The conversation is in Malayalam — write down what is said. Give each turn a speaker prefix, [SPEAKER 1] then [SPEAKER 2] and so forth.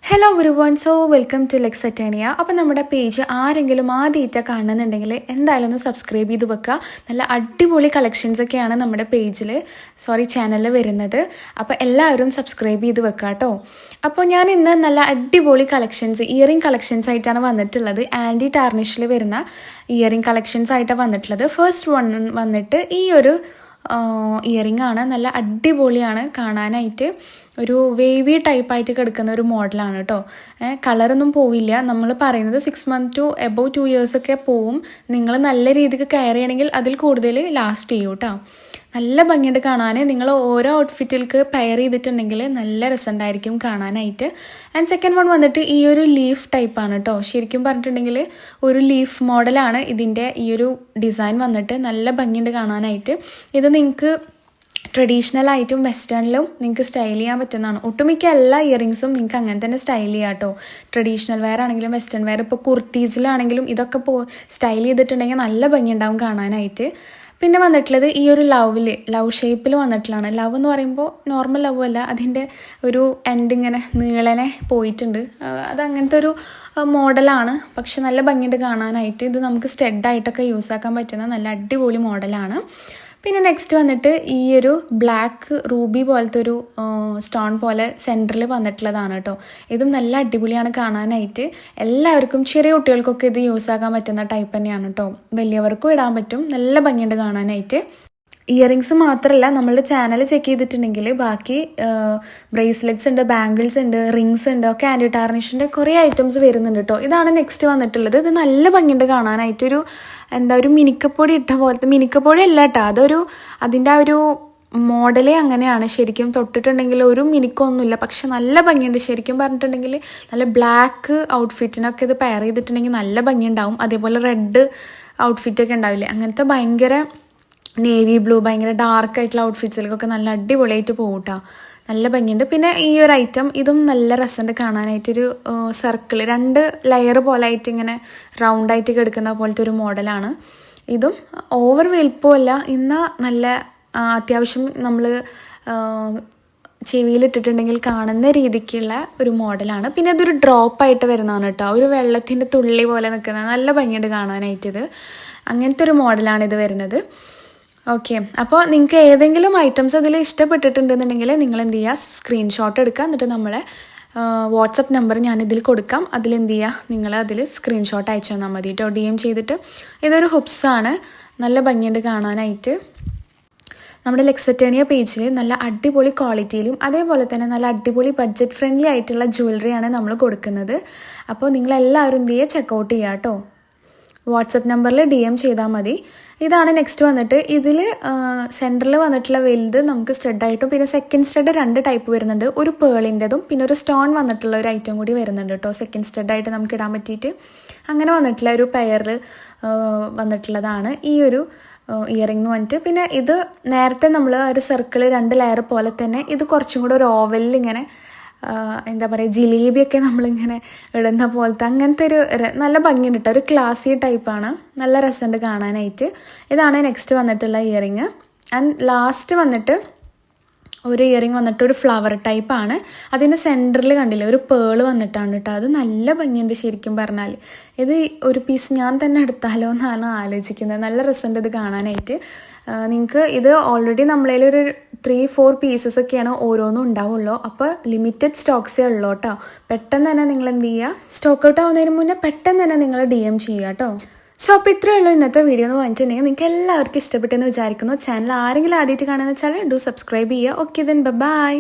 [SPEAKER 1] Hello everyone, so welcome to ലെക്സറ്റേണിയ. അപ്പോൾ നമ്മുടെ പേജ് ആരെങ്കിലും ആദ്യമായിട്ട് കാണുന്നുണ്ടെങ്കിൽ എന്തായാലും ഒന്ന് സബ്സ്ക്രൈബ് ചെയ്ത് വെക്കുക. നല്ല അടിപൊളി കളക്ഷൻസൊക്കെയാണ് നമ്മുടെ ചാനലിൽ വരുന്നത്. അപ്പോൾ എല്ലാവരും സബ്സ്ക്രൈബ് ചെയ്ത് വെക്കുക കേട്ടോ. അപ്പോൾ ഞാൻ ഇന്ന് നല്ല അടിപൊളി കളക്ഷൻസ്, ഇയറിംഗ് കളക്ഷൻസ് ആയിട്ടാണ് വന്നിട്ടുള്ളത്. ആൻറ്റി ടാർണിഷിൽ വരുന്ന ഇയറിംഗ് കളക്ഷൻസ് ആയിട്ടാണ് വന്നിട്ടുള്ളത്. ഫസ്റ്റ് വൺ വന്നിട്ട് ഈ ഒരു ഇയറിംഗ് ആണ്. നല്ല അടിപൊളിയാണ് കാണാനായിട്ട്. ഒരു വേവി ടൈപ്പായിട്ട് കിടക്കുന്ന ഒരു മോഡലാണ് കേട്ടോ. കളറൊന്നും പോവില്ല. നമ്മൾ പറയുന്നത് 6 months to above 2 years ഒക്കെ പോവും. നിങ്ങൾ നല്ല രീതിക്ക് കെയർ ചെയ്യണമെങ്കിൽ അതിൽ കൂടുതൽ ലാസ്റ്റ് ചെയ്യും കേട്ടോ. നല്ല ഭംഗിയുണ്ട് കാണാൻ. നിങ്ങൾ ഓരോ ഔട്ട്ഫിറ്റിലേക്ക് പെയർ ചെയ്തിട്ടുണ്ടെങ്കിൽ നല്ല രസമുണ്ടായിരിക്കും കാണാനായിട്ട്. ആൻഡ് സെക്കൻഡ് വൺ വന്നിട്ട് ഈ ഒരു ലീഫ് ടൈപ്പാണ് കേട്ടോ. ശരിക്കും പറഞ്ഞിട്ടുണ്ടെങ്കിൽ ഒരു ലീഫ് മോഡലാണ് ഇതിൻ്റെ ഈ ഒരു ഡിസൈൻ വന്നിട്ട്. നല്ല ഭംഗിയുണ്ട് കാണാനായിട്ട്. ഇത് നിങ്ങൾക്ക് ട്രഡീഷണലായിട്ടും വെസ്റ്റേണിലും നിങ്ങൾക്ക് സ്റ്റൈൽ ചെയ്യാൻ പറ്റുന്നതാണ്. ഒട്ടുമിക്ക എല്ലാ ഇയറിങ്സും നിങ്ങൾക്ക് അങ്ങനെ തന്നെ സ്റ്റൈൽ ചെയ്യാം കേട്ടോ. ട്രഡീഷണൽ വെയർ ആണെങ്കിലും വെസ്റ്റേൺ വെയർ, ഇപ്പോൾ കുർത്തീസിലാണെങ്കിലും ഇതൊക്കെ സ്റ്റൈൽ ചെയ്തിട്ടുണ്ടെങ്കിൽ നല്ല ഭംഗിയുണ്ടാവും കാണാനായിട്ട്. പിന്നെ വന്നിട്ടുള്ളത് ഈ ഒരു ലവ് ഷേപ്പിൽ വന്നിട്ടുള്ളതാണ്. ലവ് എന്ന് പറയുമ്പോൾ നോർമൽ ലവ് അല്ല, അതിൻ്റെ ഒരു എൻഡ് ഇങ്ങനെ നീളനെ പോയിട്ടുണ്ട്. അത് അങ്ങനത്തെ ഒരു മോഡലാണ്. പക്ഷെ നല്ല ഭംഗിയുണ്ട് കാണാനായിട്ട്. ഇത് നമുക്ക് സ്റ്റെഡായിട്ടൊക്കെ യൂസ് ആക്കാൻ പറ്റുന്ന നല്ല അടിപൊളി മോഡലാണ്. പിന്നെ നെക്സ്റ്റ് വന്നിട്ട് ഈ ഒരു ബ്ലാക്ക് റൂബി പോലത്തെ ഒരു സ്റ്റോൺ പോലെ സെൻറ്ററിൽ വന്നിട്ടുള്ളതാണ് കേട്ടോ. ഇതും നല്ല അടിപൊളിയാണ് കാണാനായിട്ട്. എല്ലാവർക്കും, ചെറിയ കുട്ടികൾക്കൊക്കെ ഇത് യൂസ് ആക്കാൻ പറ്റുന്ന ടൈപ്പ് തന്നെയാണ് കേട്ടോ. വലിയവർക്കും ഇടാൻ പറ്റും. നല്ല ഭംഗിയുണ്ട് കാണാനായിട്ട്. ഇയറിങ്സ് മാത്രമല്ല, നമ്മളുടെ ചാനൽ ചെക്ക് ചെയ്തിട്ടുണ്ടെങ്കിൽ ബാക്കി ബ്രേസ്ലെറ്റ്സ് ഉണ്ട്, ബാംഗിൾസ് ഉണ്ട്, റിങ്സ് ഉണ്ട്, ഒക്കെ ആൻറ്റി ടാർണിഷിൻ്റെ കുറേ ഐറ്റംസ് വരുന്നുണ്ട് കേട്ടോ. ഇതാണ് നെക്സ്റ്റ് വന്നിട്ടുള്ളത്. ഇത് നല്ല ഭംഗിയുണ്ട് കാണാനായിട്ടൊരു ഒരു മിനിക്കപ്പൊടി ഇട്ട പോലത്തെ, മിനിക്കപ്പൊടി അല്ല കേട്ടോ, അതിൻ്റെ ആ ഒരു മോഡലേ അങ്ങനെയാണ്. ശരിക്കും തൊട്ടിട്ടുണ്ടെങ്കിൽ ഒരു മിനിക്കൊന്നുമില്ല, പക്ഷെ നല്ല ഭംഗിയുണ്ട്. ശരിക്കും പറഞ്ഞിട്ടുണ്ടെങ്കിൽ നല്ല ബ്ലാക്ക് ഔട്ട്ഫിറ്റിനൊക്കെ ഇത് പെയർ ചെയ്തിട്ടുണ്ടെങ്കിൽ നല്ല ഭംഗിയുണ്ടാവും. അതേപോലെ റെഡ് ഔട്ട്ഫിറ്റൊക്കെ ഉണ്ടാവില്ലേ, അങ്ങനത്തെ ഭയങ്കര നേവി ബ്ലൂ, ഭയങ്കര ഡാർക്ക് ആയിട്ടുള്ള ഔട്ട്ഫിറ്റ്സിലേക്കൊക്കെ നല്ല അടിപൊളിയായിട്ട് പോകും കേട്ടോ. നല്ല ഭംഗിയുണ്ട്. പിന്നെ ഈ ഒരു ഐറ്റം, ഇതും നല്ല രസമുണ്ട് കാണാനായിട്ടൊരു സർക്കിൾ 2 ലെയർ പോലെ ആയിട്ട് ഇങ്ങനെ റൗണ്ടായിട്ട് കിടക്കുന്ന പോലത്തെ ഒരു മോഡലാണ്. ഇതും ഓവർ വലിപ്പമല്ല, എന്നാൽ നല്ല അത്യാവശ്യം നമ്മൾ ചെവിയിലിട്ടിട്ടുണ്ടെങ്കിൽ കാണുന്ന രീതിക്കുള്ള ഒരു മോഡലാണ്. പിന്നെ ഇതൊരു ഡ്രോപ്പായിട്ട് വരുന്നതാണ് കേട്ടോ. ഒരു വെള്ളത്തിൻ്റെ തുള്ളി പോലെ നിൽക്കുന്നത്. നല്ല ഭംഗിയുണ്ട് കാണാനായിട്ടിത്. അങ്ങനത്തെ ഒരു മോഡലാണ് ഇത് വരുന്നത്. ഓക്കെ, അപ്പോൾ നിങ്ങൾക്ക് ഏതെങ്കിലും ഐറ്റംസ് അതിൽ ഇഷ്ടപ്പെട്ടിട്ടുണ്ടെന്നുണ്ടെങ്കിൽ നിങ്ങൾ എന്ത് ചെയ്യുക, സ്ക്രീൻഷോട്ട് എടുക്കുക. എന്നിട്ട് നമ്മളെ വാട്സപ്പ് നമ്പർ ഞാനിതിൽ കൊടുക്കാം. അതിലെന്ത് ചെയ്യുക, നിങ്ങൾ അതിൽ സ്ക്രീൻഷോട്ട് അയച്ചു തന്നാൽ മതി കേട്ടോ, DM ചെയ്തിട്ട്. ഇതൊരു ഹുപ്സാണ്. നല്ല ഭംഗിയുണ്ട് കാണാനായിട്ട്. നമ്മുടെ ലെക്സറ്റേണിയ പേജിൽ നല്ല അടിപൊളി ക്വാളിറ്റിയിലും അതേപോലെ തന്നെ നല്ല അടിപൊളി ബഡ്ജറ്റ് ഫ്രണ്ട്ലി ആയിട്ടുള്ള ജ്വല്ലറിയാണ് നമ്മൾ കൊടുക്കുന്നത്. അപ്പോൾ നിങ്ങളെല്ലാവരും എന്ത് ചെയ്യുക, ചെക്കൗട്ട് ചെയ്യുക കേട്ടോ. വാട്സപ്പ് നമ്പറിൽ DM ചെയ്താൽ മതി. ഇതാണ് നെക്സ്റ്റ് വന്നിട്ട്. ഇതിൽ സെൻറ്ററിൽ വന്നിട്ടുള്ള വലുത് നമുക്ക് സ്റ്റഡായിട്ടും, പിന്നെ സെക്കൻഡ് സ്റ്റഡ് 2 ടൈപ്പ് വരുന്നുണ്ട്. ഒരു പേളിൻ്റെതും പിന്നെ ഒരു സ്റ്റോൺ വന്നിട്ടുള്ള ഒരു ഐറ്റം കൂടി വരുന്നുണ്ട് കേട്ടോ. സെക്കൻഡ് സ്റ്റഡായിട്ട് നമുക്ക് ഇടാൻ പറ്റിയിട്ട് അങ്ങനെ വന്നിട്ടുള്ള ഒരു പെയറിൽ വന്നിട്ടുള്ളതാണ് ഈ ഒരു ഇയറിംഗ് എന്ന് പറഞ്ഞിട്ട്. പിന്നെ ഇത് നേരത്തെ നമ്മൾ ഒരു സർക്കിൾ 2 ലെയർ പോലെ തന്നെ ഇത് കുറച്ചും കൂടെ ഒരു ഓവലിൽ ഇങ്ങനെ എന്താ പറയുക, ജിലേബിയൊക്കെ നമ്മളിങ്ങനെ ഇടുന്ന പോലത്തെ അങ്ങനത്തെ ഒരു നല്ല ഭംഗിയുണ്ട് കേട്ടോ. ഒരു ക്ലാസി ടൈപ്പാണ്. നല്ല രസമുണ്ട് കാണാനായിട്ട്. ഇതാണ് നെക്സ്റ്റ് വന്നിട്ടുള്ള ഇയറിങ്. ആൻഡ് ലാസ്റ്റ് വന്നിട്ട് ഒരു ഇയറിങ് വന്നിട്ട് ഒരു ഫ്ലവർ ടൈപ്പാണ്. അതിൻ്റെ സെൻറ്ററിൽ കണ്ടില്ലേ ഒരു പേള് വന്നിട്ടാണ് കേട്ടോ. അത് നല്ല ഭംഗിയുണ്ട് ശരിക്കും പറഞ്ഞാൽ. ഇത് ഒരു പീസ് ഞാൻ തന്നെ എടുത്താലോ എന്നാണ് ആലോചിക്കുന്നത്. നല്ല രസമുണ്ട് ഇത് കാണാനായിട്ട്. നിങ്ങൾക്ക് ഇത് ഓൾറെഡി നമ്മളതിലൊരു 3-4 പീസസ് ഒക്കെയാണ് ഓരോന്നും ഉണ്ടാവുള്ളൂ. അപ്പോൾ ലിമിറ്റഡ് സ്റ്റോക്സേ ഉള്ളൂ കേട്ടോ. പെട്ടെന്ന് തന്നെ നിങ്ങൾ എന്ത് ചെയ്യുക, സ്റ്റോക്ക് ഔട്ട് ആവുന്നതിന് മുന്നേ പെട്ടെന്ന് തന്നെ നിങ്ങൾ DM ചെയ്യുക കേട്ടോ. സോ അപ്പോൾ ഇത്രയേ ഉള്ളൂ ഇന്നത്തെ വീഡിയോ എന്ന് പറഞ്ഞിട്ടുണ്ടെങ്കിൽ. നിങ്ങൾക്ക് എല്ലാവർക്കും ഇഷ്ടപ്പെട്ടെന്ന് വിചാരിക്കുന്നു. ചാനൽ ആരെങ്കിലും ആദ്യമായിട്ട് കാണുമെന്ന് വെച്ചാൽ സബ്സ്ക്രൈബ് ചെയ്യുക. Okay, then bye.